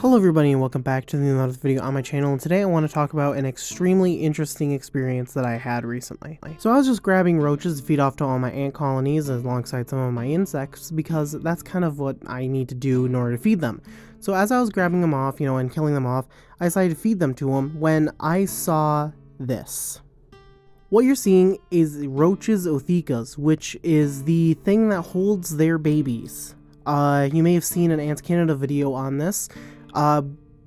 Hello everybody and welcome back to another video on my channel, and today I want to talk about an extremely interesting experience that I had recently. So I was just grabbing roaches to feed off to all my ant colonies alongside some of my insects because that's kind of what I need to do in order to feed them. So as I was grabbing them off, and killing them off, I decided to feed them to them when I saw this. What you're seeing is roaches othecas, which is the thing that holds their babies. You may have seen an Ants Canada video on this.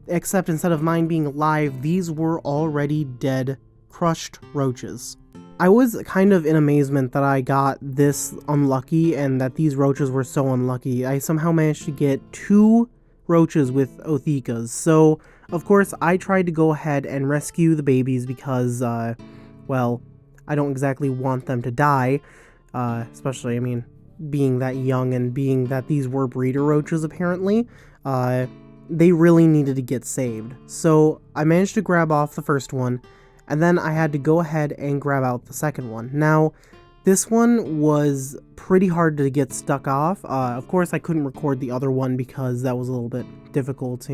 Except instead of mine being live, these were already dead, crushed roaches. I was kind of in amazement that I got this unlucky and that these roaches were so unlucky. I somehow managed to get 2 roaches with othecas. So, of course, I tried to go ahead and rescue the babies because, well, I don't exactly want them to die. Especially, being that young and being that these were breeder roaches apparently. They really needed to get saved. So I managed to grab off the first one, and then I had to go ahead and grab out the second one. Now, this one was pretty hard to get stuck off. Of course, I couldn't record the other one because that was a little bit difficult,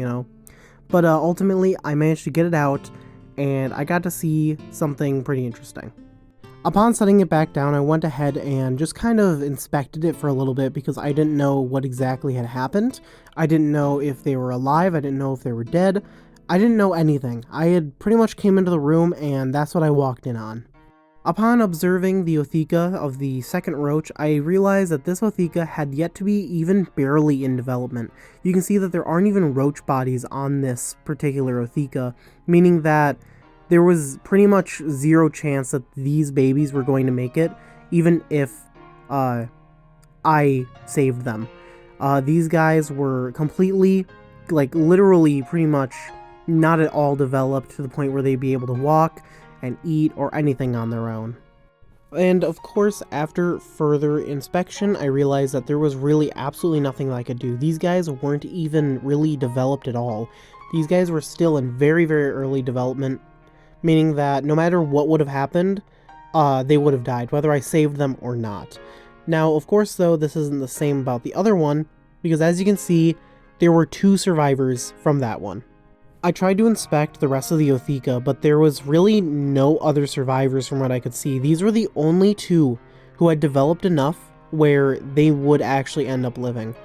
But ultimately, I managed to get it out, and I got to see something pretty interesting. Upon setting it back down, I went ahead and just kind of inspected it for a little bit because I didn't know what exactly had happened. I didn't know if they were alive, I didn't know if they were dead, I didn't know anything. I had pretty much came into the room and that's what I walked in on. Upon observing the otheca of the second roach, I realized that this otheca had yet to be even barely in development. You can see that there aren't even roach bodies on this particular otheca, meaning that there was pretty much zero chance that these babies were going to make it, even if I saved them. These guys were completely, literally pretty much not at all developed to the point where they'd be able to walk and eat or anything on their own. And of course, after further inspection, I realized that there was really absolutely nothing that I could do. These guys weren't even really developed at all. These guys were still in very, very early development, meaning that no matter what would have happened, they would have died, whether I saved them or not. Now, of course, though, this isn't the same about the other one, because as you can see, there were 2 survivors from that one. I tried to inspect the rest of the otheca, but there was really no other survivors from what I could see. These were the only 2 who had developed enough where they would actually end up living.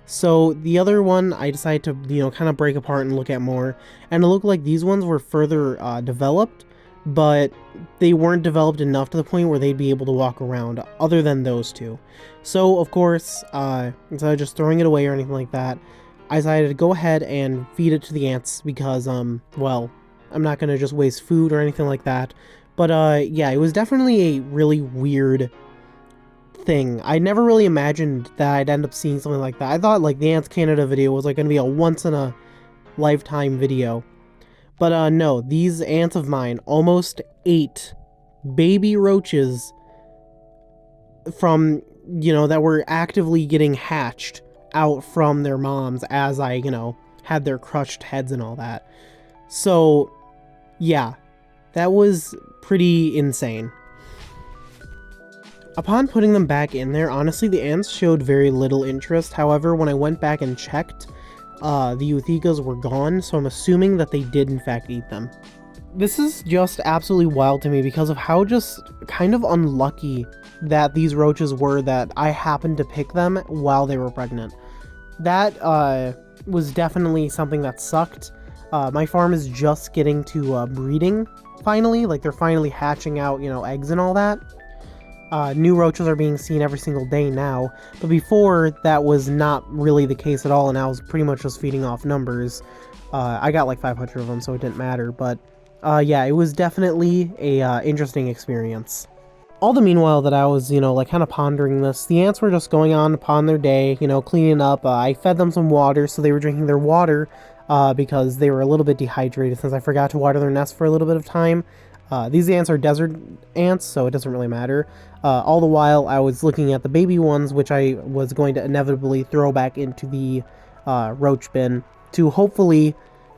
So the other one, I decided to, kind of break apart and look at more, and it looked like these ones were further developed, but they weren't developed enough to the point where they'd be able to walk around, other than those 2. So, of course, instead of just throwing it away or anything like that, I decided to go ahead and feed it to the ants because, well, I'm not going to just waste food or anything like that. But, yeah, it was definitely a really weird thing. I never really imagined that I'd end up seeing something like that. I thought the Ants Canada video was going to be a once in a lifetime video. But no, these ants of mine almost ate baby roaches from, that were actively getting hatched out from their moms as I, had their crushed heads and all that. So, yeah, that was pretty insane. Upon putting them back in there, honestly, the ants showed very little interest. However, when I went back and checked, the othecas were gone, so I'm assuming that they did in fact eat them. This is just absolutely wild to me because of how just kind of unlucky that these roaches were that I happened to pick them while they were pregnant. That was definitely something that sucked. My farm is just getting to breeding, finally. They're finally hatching out, eggs and all that. New roaches are being seen every single day now, but before that was not really the case at all, and I was pretty much just feeding off numbers. I got 500 of them, so it didn't matter, but yeah, it was definitely a interesting experience. All the meanwhile that I was, kind of pondering this, the ants were just going on upon their day, cleaning up. I fed them some water, so they were drinking their water because they were a little bit dehydrated since I forgot to water their nest for a little bit of time. These ants are desert ants, so it doesn't really matter. All the while, I was looking at the baby ones, which I was going to inevitably throw back into the roach bin to hopefully,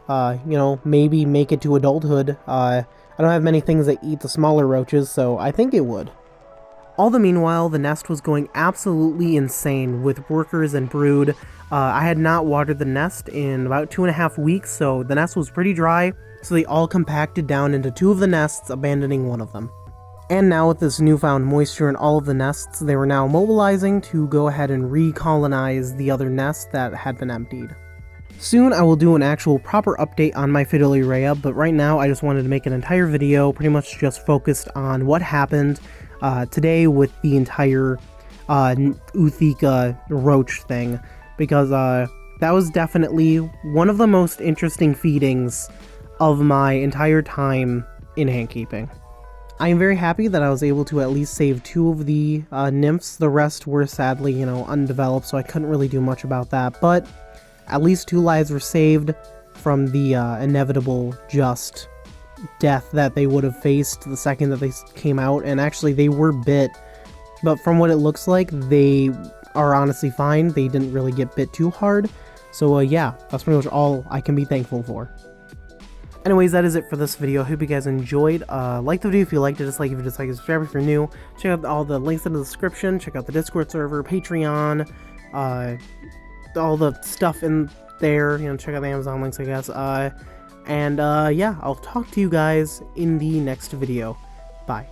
maybe make it to adulthood. I don't have many things that eat the smaller roaches, so I think it would. All the meanwhile, the nest was going absolutely insane with workers and brood. I had not watered the nest in about 2.5 weeks, so the nest was pretty dry, so they all compacted down into 2 of the nests, abandoning 1 of them. And now with this newfound moisture in all of the nests, they were now mobilizing to go ahead and recolonize the other nest that had been emptied. Soon I will do an actual proper update on my Fiddlerrhea, but right now I just wanted to make an entire video pretty much just focused on what happened today with the entire Uthika roach thing, because that was definitely one of the most interesting feedings of my entire time in handkeeping. I am very happy that I was able to at least save 2 of the nymphs. The rest were sadly, undeveloped, so I couldn't really do much about that, but at least 2 lives were saved from the inevitable just death that they would have faced the second that they came out. And actually they were bit, but from what it looks like, they are honestly fine. They didn't really get bit too hard. So yeah, that's pretty much all I can be thankful for. Anyways, that is it for this video. I hope you guys enjoyed. Like the video if you liked it, dislike if you disliked it, subscribe if you're new. Check out all the links in the description. Check out the Discord server, Patreon, all the stuff in there. Check out the Amazon links, I guess. Yeah, I'll talk to you guys in the next video. Bye.